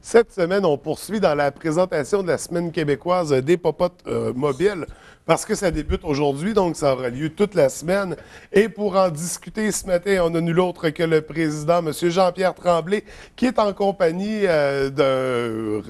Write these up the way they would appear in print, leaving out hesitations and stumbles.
Cette semaine, on poursuit dans la présentation de la Semaine québécoise des popotes mobiles parce que ça débute aujourd'hui, donc ça aura lieu toute la semaine. Et pour en discuter ce matin, on a nul autre que le président, M. Jean-Pierre Tremblay, qui est en compagnie d'un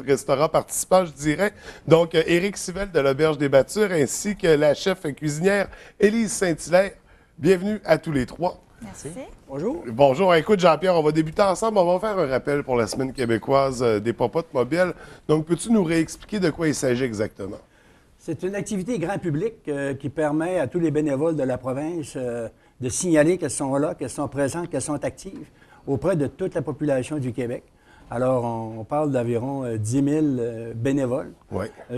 restaurant participant, je dirais. Donc, Éric Civelle de l'Auberge des Battures, ainsi que la chef cuisinière Élise Saint-Hilaire. Bienvenue à tous les trois. Merci. Bonjour. Bonjour. Écoute, Jean-Pierre, on va débuter ensemble. On va faire un rappel pour la Semaine québécoise des popotes mobiles. Donc, peux-tu nous réexpliquer de quoi il s'agit exactement? C'est une activité grand public qui permet à tous les bénévoles de la province de signaler qu'elles sont là, qu'elles sont présentes, qu'elles sont actives auprès de toute la population du Québec. Alors, on parle d'environ 10 000 bénévoles,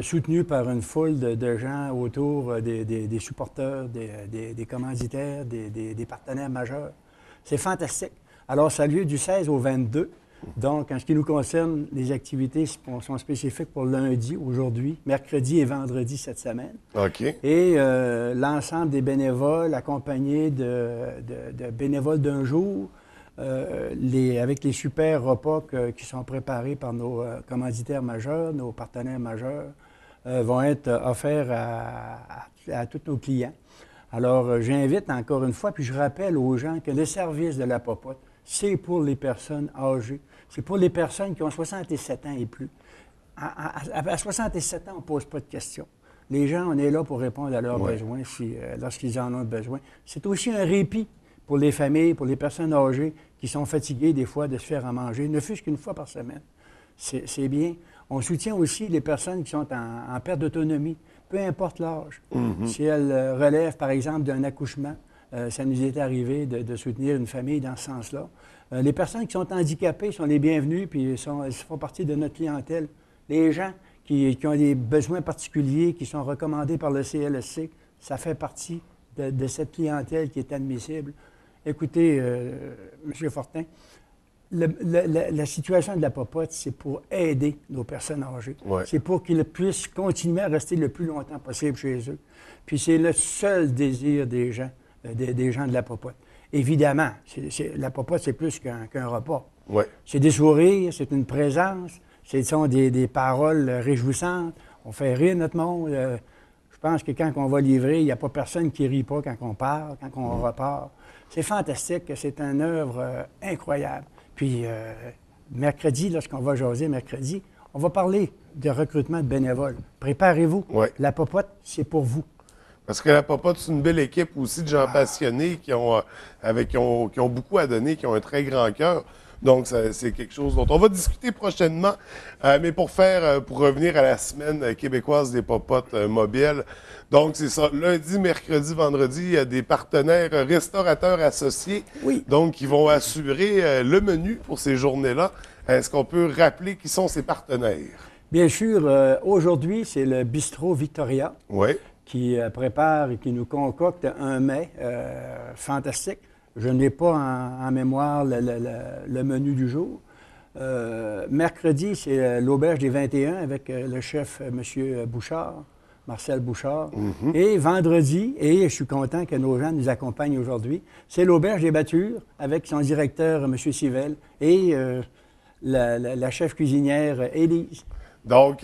soutenus par une foule de gens autour des supporters, des commanditaires, des partenaires majeurs. C'est fantastique. Alors, ça a lieu du 16 au 22. Donc, en ce qui nous concerne, les activités sont spécifiques pour lundi, aujourd'hui, mercredi et vendredi cette semaine. OK. Et l'ensemble des bénévoles accompagnés de bénévoles d'un jour, avec les super repas qui sont préparés par nos commanditaires majeurs, nos partenaires majeurs, vont être offerts à tous nos clients. Alors, j'invite encore une fois, puis je rappelle aux gens que le service de la popote, c'est pour les personnes âgées. C'est pour les personnes qui ont 67 ans et plus. À 67 ans, on ne pose pas de questions. Les gens, on est là pour répondre à leurs besoins lorsqu'ils en ont besoin. C'est aussi un répit pour les familles, pour les personnes âgées qui sont fatiguées des fois de se faire à manger, ne fût-ce qu'une fois par semaine. C'est bien. On soutient aussi les personnes qui sont en perte d'autonomie, peu importe l'âge. Si elles relèvent, par exemple, d'un accouchement, ça nous est arrivé de soutenir une famille dans ce sens-là. Les personnes qui sont handicapées sont les bienvenues, puis elles font partie de notre clientèle. Les gens qui ont des besoins particuliers, qui sont recommandés par le CLSC, ça fait partie de cette clientèle qui est admissible. Écoutez, M. Fortin, la situation de la popote, c'est pour aider nos personnes âgées. C'est pour qu'ils puissent continuer à rester le plus longtemps possible chez eux. Puis c'est le seul désir des gens de la popote. Évidemment, la popote, c'est plus qu'un repas. C'est des sourires, c'est une présence, ce sont des paroles réjouissantes. On fait rire notre monde. Je pense que quand on va livrer, il n'y a pas personne qui ne rit pas quand on parle, quand on repart. C'est fantastique, c'est une œuvre incroyable. Puis, mercredi, lorsqu'on va jaser mercredi, on va parler de recrutement de bénévoles. Préparez-vous. La popote, c'est pour vous. Parce que la popote, c'est une belle équipe aussi de gens passionnés qui ont beaucoup à donner, qui ont un très grand cœur. Donc, c'est quelque chose dont on va discuter prochainement. Mais pour revenir à la Semaine québécoise des popotes mobiles, donc c'est ça, lundi, mercredi, vendredi, il y a des partenaires restaurateurs associés, donc qui vont assurer le menu pour ces journées-là. Est-ce qu'on peut rappeler qui sont ces partenaires? Bien sûr, aujourd'hui, c'est le Bistrot Victoria qui prépare et qui nous concocte un mets fantastique. Je n'ai pas en mémoire le menu du jour. Mercredi, c'est l'Auberge des 21 avec le chef M. Bouchard, Marcel Bouchard. Et vendredi, et je suis content que nos gens nous accompagnent aujourd'hui, c'est l'Auberge des Battures avec son directeur M. Civelle et la chef cuisinière Élise. Donc,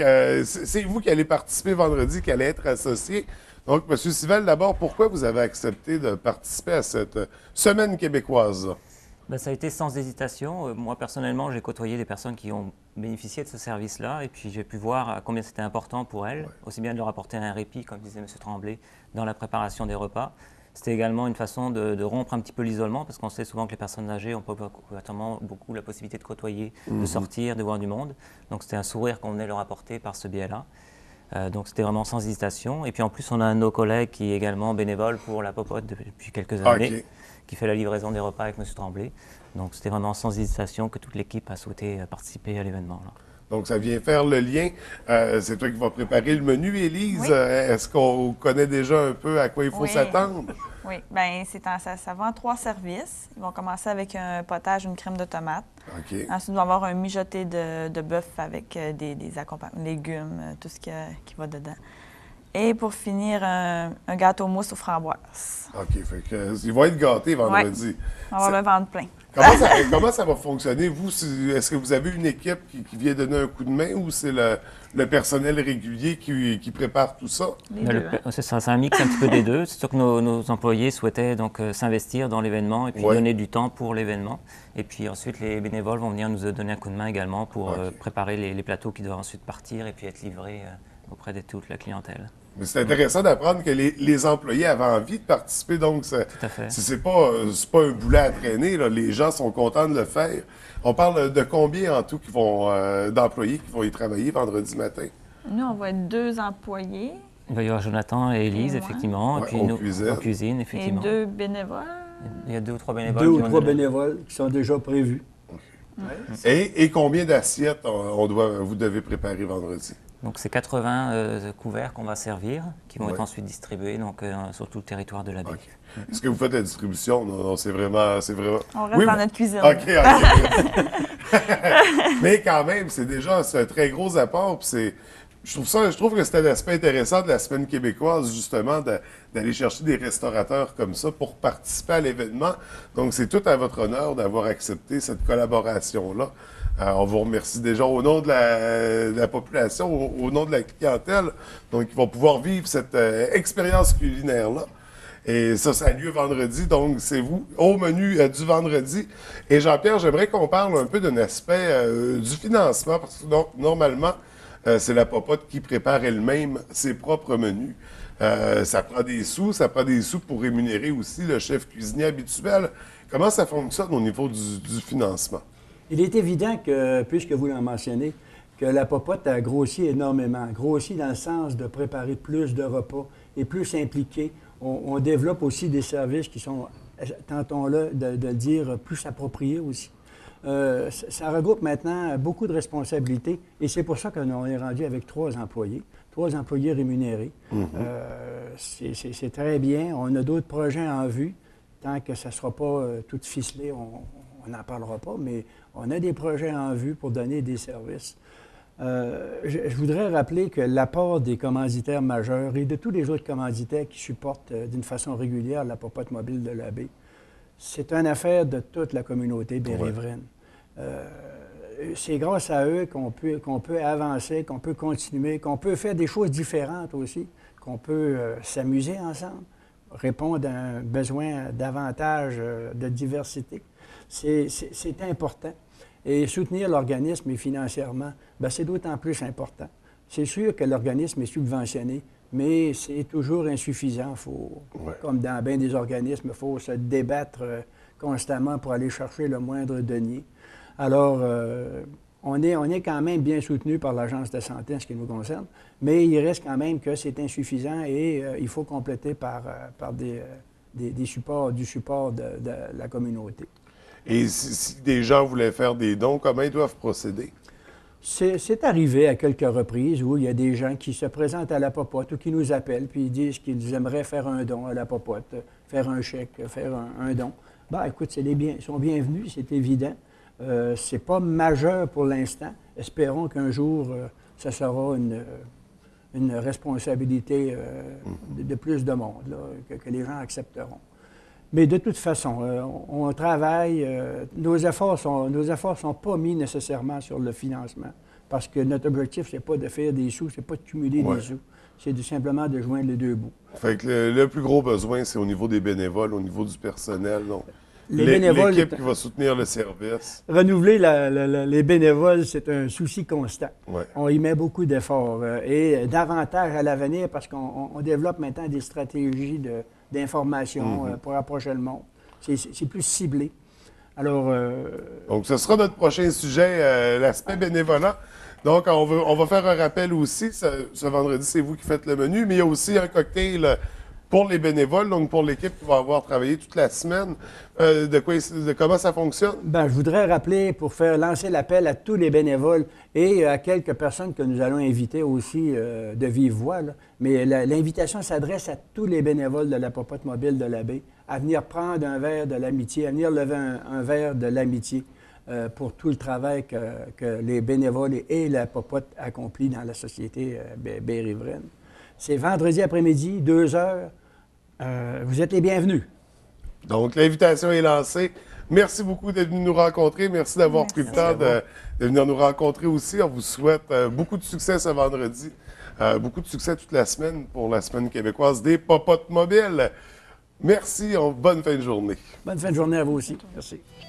c'est vous qui allez participer vendredi, qui allez être associé. Donc, M. Civelle, d'abord, pourquoi vous avez accepté de participer à cette Semaine québécoise? Bien, ça a été sans hésitation. Moi, personnellement, j'ai côtoyé des personnes qui ont bénéficié de ce service-là et puis j'ai pu voir à combien c'était important pour elles, aussi bien de leur apporter un répit, comme disait M. Tremblay, dans la préparation des repas. C'était également une façon de rompre un petit peu l'isolement, parce qu'on sait souvent que les personnes âgées n'ont pas beaucoup la possibilité de côtoyer, de sortir, de voir du monde. Donc, c'était un sourire qu'on venait leur apporter par ce biais-là. Donc, c'était vraiment sans hésitation. Et puis, en plus, on a un de nos collègues qui est également bénévole pour la popote depuis quelques années, qui fait la livraison des repas avec M. Tremblay. Donc, c'était vraiment sans hésitation que toute l'équipe a souhaité participer à l'événement. Donc, ça vient faire le lien. C'est toi qui vas préparer le menu, Élise. Est-ce qu'on connaît déjà un peu à quoi il faut s'attendre? Oui, bien, ça va en 3 services. Ils vont commencer avec un potage, une crème de tomate. Ensuite, ils vont avoir un mijoté de bœuf avec des accompagnements, légumes, tout ce qui va dedans. Et pour finir, un gâteau mousse aux framboises. OK, fait que, ils vont être gâtés vendredi. On va le vendre plein. Comment ça va fonctionner? Vous, est-ce que vous avez une équipe qui vient donner un coup de main ou c'est le personnel régulier qui prépare tout ça? C'est ça, c'est un mix un petit peu des deux. C'est sûr que nos employés souhaitaient donc s'investir dans l'événement et puis donner du temps pour l'événement. Et puis ensuite, les bénévoles vont venir nous donner un coup de main également pour préparer les plateaux qui doivent ensuite partir et puis être livrés auprès de toute la clientèle. Mais c'est intéressant d'apprendre que les employés avaient envie de participer, donc c'est pas un boulet à traîner, là. Les gens sont contents de le faire. On parle de combien en tout d'employés qui vont y travailler vendredi matin? Nous, on va être 2 employés. Il va y avoir Jonathan et Élise, effectivement, et puis nous, en cuisine, effectivement. Et 2 bénévoles. Il y a 2 ou 3 bénévoles. 2 ou 3 bénévoles qui sont déjà prévus. Et combien d'assiettes vous devez préparer vendredi? Donc, c'est 80 couverts qu'on va servir, qui vont être ensuite distribués sur tout le territoire de la baie. Okay. Est-ce que vous faites la distribution? Non, c'est vraiment... On reste dans notre cuisine. OK. Mais quand même, c'est un très gros apport. Puis je trouve que c'était l'aspect intéressant de la Semaine québécoise, justement, d'aller chercher des restaurateurs comme ça pour participer à l'événement. Donc, c'est tout à votre honneur d'avoir accepté cette collaboration-là. On vous remercie déjà au nom de la population, au nom de la clientèle. Donc, ils vont pouvoir vivre cette expérience culinaire-là. Et ça a lieu vendredi, donc c'est vous, au menu du vendredi. Et Jean-Pierre, j'aimerais qu'on parle un peu d'un aspect du financement, parce que normalement, c'est la popote qui prépare elle-même ses propres menus. Ça prend des sous pour rémunérer aussi le chef cuisinier habituel. Comment ça fonctionne au niveau du financement? Il est évident que, puisque vous l'avez mentionné, que la popote a grossi énormément. Grossi dans le sens de préparer plus de repas et plus impliqué. On développe aussi des services qui sont, tentons-le de le dire, plus appropriés aussi. Ça regroupe maintenant beaucoup de responsabilités et c'est pour ça qu'on est rendu avec 3 employés rémunérés. C'est très bien. On a d'autres projets en vue. Tant que ça ne sera pas tout ficelé, on n'en parlera pas, mais on a des projets en vue pour donner des services. Je voudrais rappeler que l'apport des commanditaires majeurs et de tous les autres commanditaires qui supportent d'une façon régulière la popote mobile de la baie, c'est une affaire de toute la communauté berrivraine. C'est grâce à eux qu'on peut avancer, qu'on peut continuer, qu'on peut faire des choses différentes aussi, qu'on peut s'amuser ensemble, répondre à un besoin davantage de diversité. C'est important. Et soutenir l'organisme financièrement, c'est d'autant plus important. C'est sûr que l'organisme est subventionné, mais c'est toujours insuffisant. Comme dans bien des organismes, il faut se débattre constamment pour aller chercher le moindre denier. Alors, on est quand même bien soutenu par l'Agence de santé en ce qui nous concerne, mais il reste quand même que c'est insuffisant et il faut compléter par du support de la communauté. Et si des gens voulaient faire des dons, comment ils doivent procéder? C'est arrivé à quelques reprises où il y a des gens qui se présentent à la popote ou qui nous appellent puis ils disent qu'ils aimeraient faire un don à la popote, faire un chèque, faire un don. Écoute, ils sont bienvenus, c'est évident. C'est pas majeur pour l'instant. Espérons qu'un jour, ça sera une responsabilité de plus de monde, là, que les gens accepteront. Mais de toute façon, on travaille. Nos efforts sont pas mis nécessairement sur le financement, parce que notre objectif, c'est pas de faire des sous, c'est pas de cumuler des sous, c'est simplement de joindre les 2 bouts. Fait que le plus gros besoin, c'est au niveau des bénévoles, au niveau du personnel. Donc, l'équipe qui va soutenir le service. Renouveler les bénévoles, c'est un souci constant. Ouais. On y met beaucoup d'efforts et davantage à l'avenir parce qu'on développe maintenant des stratégies d'information pour approcher le monde. C'est plus ciblé. Alors, donc, ce sera notre prochain sujet, l'aspect bénévolat. Donc, on va faire un rappel aussi. Ce vendredi, c'est vous qui faites le menu, mais il y a aussi un cocktail pour les bénévoles, donc pour l'équipe qui va avoir travaillé toute la semaine. De comment ça fonctionne? Je voudrais rappeler, pour faire lancer l'appel à tous les bénévoles et à quelques personnes que nous allons inviter aussi de vive voix, là. Mais l'invitation s'adresse à tous les bénévoles de la popote mobile de la baie à venir prendre un verre de l'amitié, à venir lever un verre de l'amitié pour tout le travail que les bénévoles et la popote accomplissent dans la société baie-riveraine. C'est vendredi après-midi, 2 heures. Vous êtes les bienvenus. Donc, l'invitation est lancée. Merci beaucoup d'être venu nous rencontrer. Merci d'avoir pris le temps de venir nous rencontrer aussi. On vous souhaite beaucoup de succès ce vendredi. Beaucoup de succès toute la semaine pour la Semaine québécoise des popotes mobiles. Merci. Bonne fin de journée. Bonne fin de journée à vous aussi. Merci.